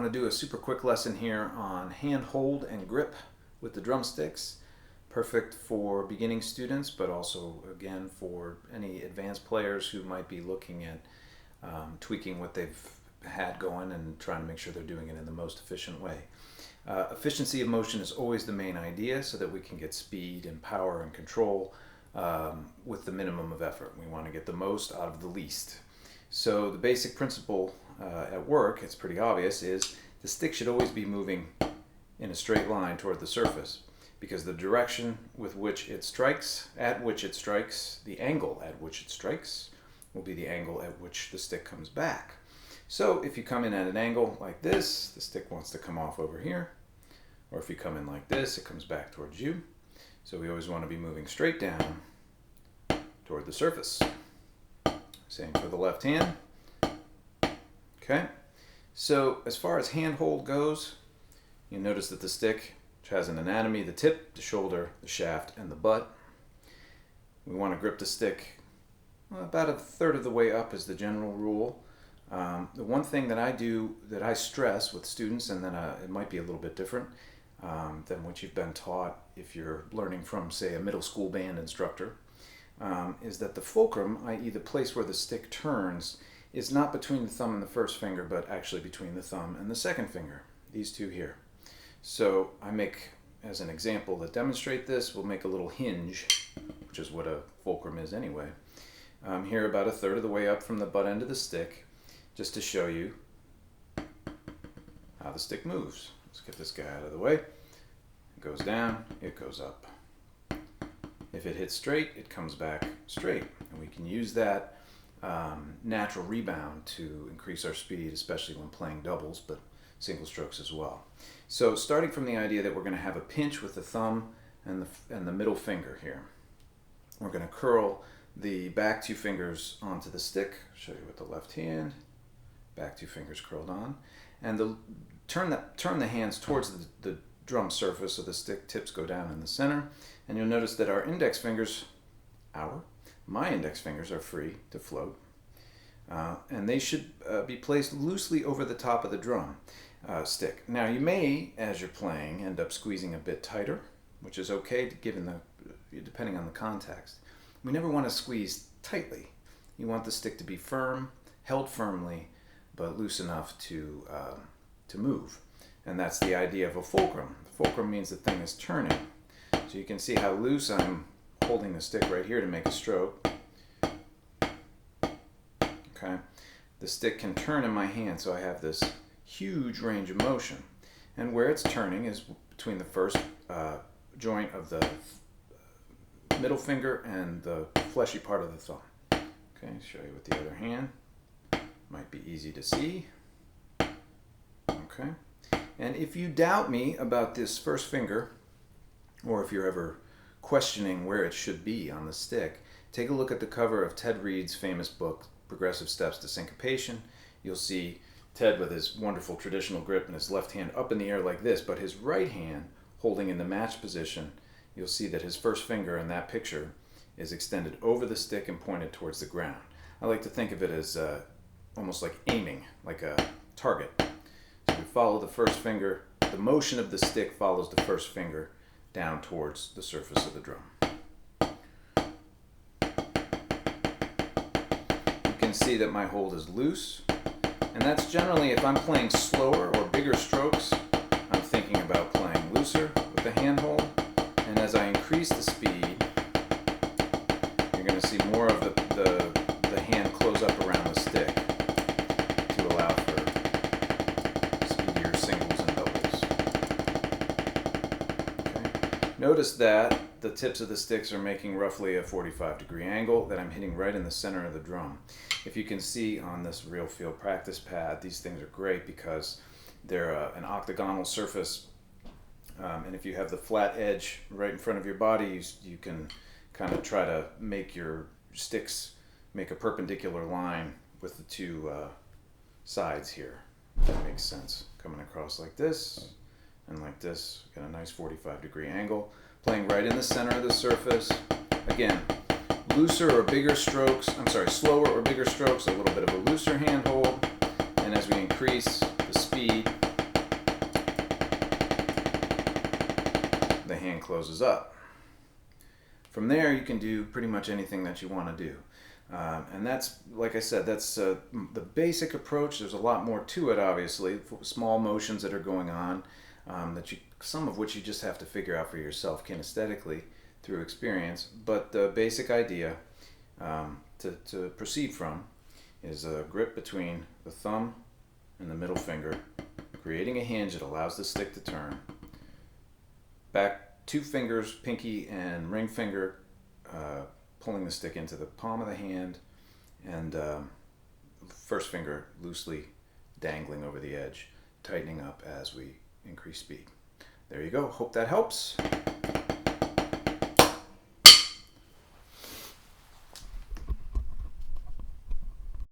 want to do a super quick lesson here on hand hold and grip with the drumsticks. Perfect for beginning students, but also again for any advanced players who might be looking at tweaking what they've had going and trying to make sure they're doing it in the most efficient way. Efficiency of motion is always the main idea so that we can get speed and power and control with the minimum of effort. We want to get the most out of the least. So the basic principle at work, it's pretty obvious, is the stick should always be moving in a straight line toward the surface, because the direction with which it strikes, the angle at which it strikes, will be the angle at which the stick comes back. So if you come in at an angle like this, the stick wants to come off over here. Or if you come in like this, it comes back towards you. So we always want to be moving straight down toward the surface. Same for the left hand. Okay, so as far as hand hold goes, you notice that the stick, which has an anatomy, the tip, the shoulder, the shaft, and the butt. We want to grip the stick about a third of the way up is the general rule. The one thing that I do, that I stress with students, and then it might be a little bit different than what you've been taught if you're learning from, say, a middle school band instructor, is that the fulcrum, i.e. the place where the stick turns, is not between the thumb and the first finger, but actually between the thumb and the second finger, these two here. So I make, as an example that demonstrate this, we'll make a little hinge, which is what a fulcrum is anyway, here about a third of the way up from the butt end of the stick, just to show you how the stick moves. Let's get this guy out of the way. It goes down, it goes up. If it hits straight, it comes back straight. And we can use that natural rebound to increase our speed, especially when playing doubles, but single strokes as well. So starting from the idea that we're going to have a pinch with the thumb and the middle finger here. We're going to curl the back two fingers onto the stick. I'll show you with the left hand. Back two fingers curled on. And turn the hands towards the drum surface so the stick tips go down in the center. And you'll notice that our index fingers, my index fingers are free to float. And they should be placed loosely over the top of the drum stick. Now you may, as you're playing, end up squeezing a bit tighter, which is okay depending on the context. We never want to squeeze tightly. You want the stick to be firm, held firmly, but loose enough to move. And that's the idea of a fulcrum. The fulcrum means the thing is turning. So you can see how loose I'm holding the stick right here to make a stroke. Okay, the stick can turn in my hand, so I have this huge range of motion. And where it's turning is between the first joint of the middle finger and the fleshy part of the thumb. Okay, show you with the other hand. Might be easy to see. Okay, and if you doubt me about this first finger, or if you're ever questioning where it should be on the stick, take a look at the cover of Ted Reed's famous book, Progressive Steps to Syncopation. You'll see Ted with his wonderful traditional grip and his left hand up in the air like this, but his right hand holding in the match position. You'll see that his first finger in that picture is extended over the stick and pointed towards the ground. I like to think of it as almost like aiming, like a target. So we follow the first finger, the motion of the stick follows the first finger down towards the surface of the drum. You can see that my hold is loose, and that's generally, if I'm playing slower or bigger strokes, I'm thinking about playing looser with the hand hold, and as I increase the speed, you're going to see more of the hand close up around the stick to allow for speedier singles and doubles. Okay. Notice that the tips of the sticks are making roughly a 45-degree angle that I'm hitting right in the center of the drum. If you can see on this Real Feel practice pad, these things are great because they're an octagonal surface, and if you have the flat edge right in front of your body, you can kind of try to make your sticks make a perpendicular line with the two sides here. If that makes sense. Coming across like this and like this, got a nice 45-degree angle. Playing right in the center of the surface. Again, slower or bigger strokes, a little bit of a looser hand hold, and as we increase the speed, hand closes up. From there, you can do pretty much anything that you want to do. And that's, like I said, that's the basic approach. There's a lot more to it, obviously. Small motions that are going on, some of which you just have to figure out for yourself kinesthetically through experience. But the basic idea to proceed from is a grip between the thumb and the middle finger, creating a hinge that allows the stick to turn. Back 2 fingers, pinky and ring finger, pulling the stick into the palm of the hand, and first finger loosely dangling over the edge, tightening up as we increase speed. There you go. Hope that helps.